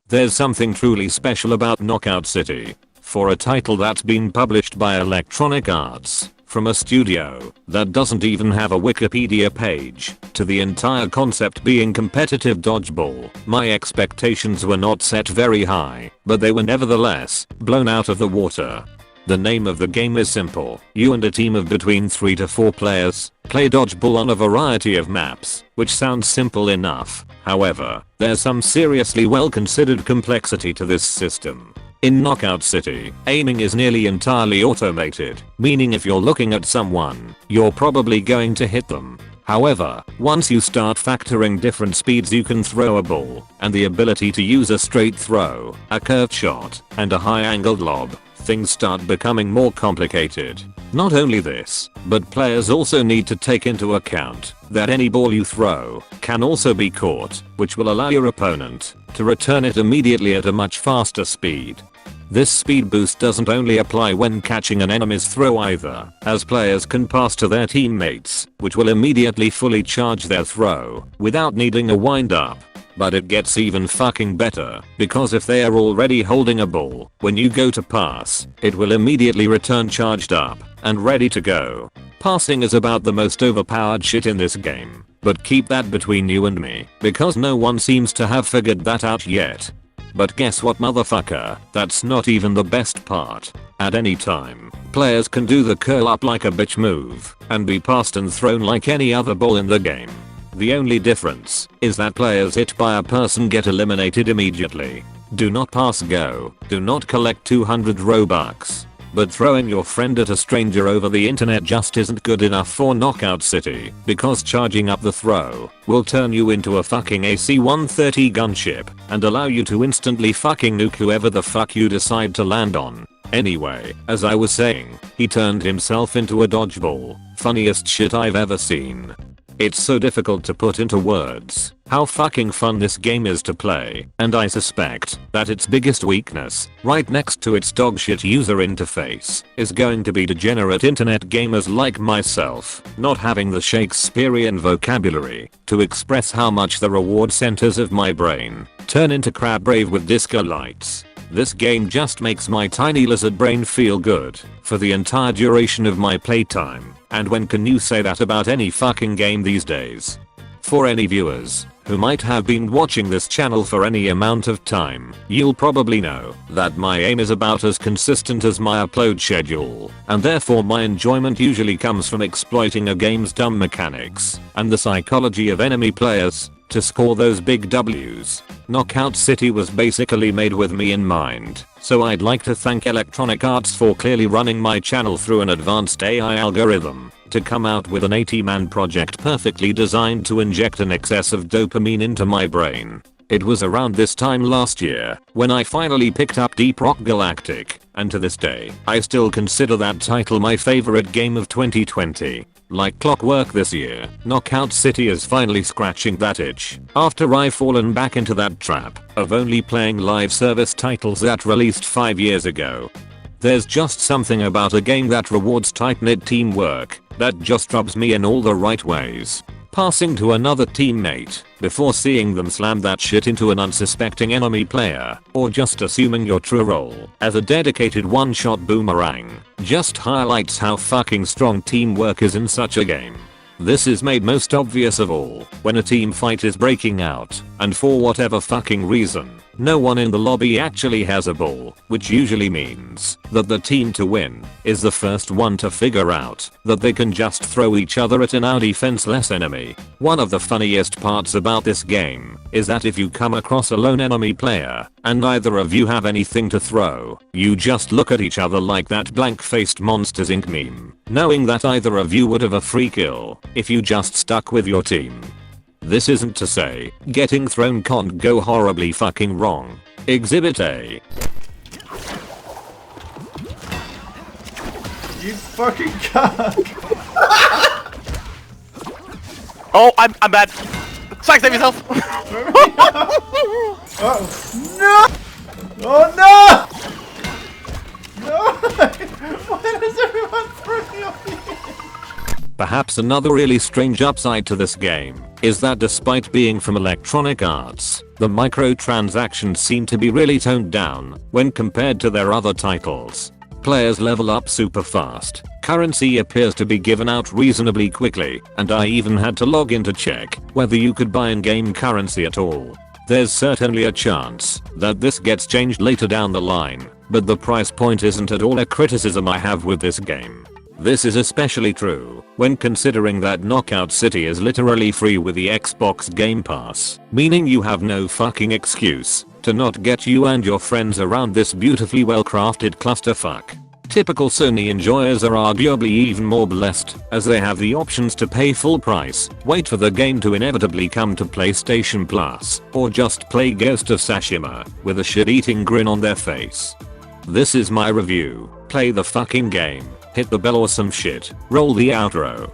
There's something truly special about Knockout City. For a title that's been published by Electronic Arts, from a studio that doesn't even have a Wikipedia page, to the entire concept being competitive dodgeball, my expectations were not set very high, but they were nevertheless blown out of the water. The name of the game is simple. You and a team of between 3 to 4 players play dodgeball on a variety of maps, which sounds simple enough. However, there's some seriously well-considered complexity to this system. In Knockout City, aiming is nearly entirely automated, meaning if you're looking at someone, you're probably going to hit them. However, once you start factoring different speeds you can throw a ball, and the ability to use a straight throw, a curved shot, and a high-angled lob, things start becoming more complicated. Not only this, but players also need to take into account that any ball you throw can also be caught, which will allow your opponent to return it immediately at a much faster speed. This speed boost doesn't only apply when catching an enemy's throw either, as players can pass to their teammates, which will immediately fully charge their throw without needing a wind up. But it gets even fucking better, because if they are already holding a ball, when you go to pass, it will immediately return charged up and ready to go. Passing is about the most overpowered shit in this game, but keep that between you and me, because no one seems to have figured that out yet. But guess what, motherfucker, that's not even the best part. At any time, players can do the curl up like a bitch move and be passed and thrown like any other ball in the game. The only difference is that players hit by a person get eliminated immediately. Do not pass go, do not collect 200 Robux. But throwing your friend at a stranger over the internet just isn't good enough for Knockout City, because charging up the throw will turn you into a fucking AC-130 gunship and allow you to instantly fucking nuke whoever the fuck you decide to land on. Anyway, as I was saying, he turned himself into a dodgeball. Funniest shit I've ever seen. It's so difficult to put into words how fucking fun this game is to play, and I suspect that its biggest weakness, right next to its dogshit user interface, is going to be degenerate internet gamers like myself, not having the Shakespearean vocabulary to express how much the reward centers of my brain turn into crab rave with disco lights. This game just makes my tiny lizard brain feel good for the entire duration of my playtime, and when can you say that about any fucking game these days? For any viewers who might have been watching this channel for any amount of time, you'll probably know that my aim is about as consistent as my upload schedule, and therefore my enjoyment usually comes from exploiting a game's dumb mechanics and the psychology of enemy players to score those big W's. Knockout City was basically made with me in mind, so I'd like to thank Electronic Arts for clearly running my channel through an advanced AI algorithm to come out with an 80-man project perfectly designed to inject an excess of dopamine into my brain. It was around this time last year when I finally picked up Deep Rock Galactic, and to this day, I still consider that title my favorite game of 2020. Like clockwork this year, Knockout City is finally scratching that itch, after I've fallen back into that trap of only playing live service titles that released 5 years ago. There's just something about a game that rewards tight-knit teamwork that just rubs me in all the right ways. Passing to another teammate before seeing them slam that shit into an unsuspecting enemy player, or just assuming your true role as a dedicated one-shot boomerang, just highlights how fucking strong teamwork is in such a game. This is made most obvious of all when a team fight is breaking out, and for whatever fucking reason, no one in the lobby actually has a ball, which usually means that the team to win is the first one to figure out that they can just throw each other at an now defenseless enemy. One of the funniest parts about this game is that if you come across a lone enemy player and neither of you have anything to throw, you just look at each other like that blank-faced Monsters Inc. meme, knowing that either of you would have a free kill if you just stuck with your team. This isn't to say getting thrown can't go horribly fucking wrong. Exhibit A. You fucking cuck! Oh, I'm bad. Sack, save yourself. No! Oh no! No! Why does everyone throw me off the edge? Perhaps another really strange upside to this game is that despite being from Electronic Arts, the microtransactions seem to be really toned down when compared to their other titles. Players level up super fast, currency appears to be given out reasonably quickly, and I even had to log in to check whether you could buy in-game currency at all. There's certainly a chance that this gets changed later down the line, but the price point isn't at all a criticism I have with this game. This is especially true when considering that Knockout City is literally free with the Xbox Game Pass, meaning you have no fucking excuse to not get you and your friends around this beautifully well crafted clusterfuck. Typical Sony enjoyers are arguably even more blessed, as they have the options to pay full price, wait for the game to inevitably come to PlayStation Plus, or just play Ghost of Tsushima with a shit-eating grin on their face. This is my review. Play the fucking game, hit the bell or some shit, roll the outro.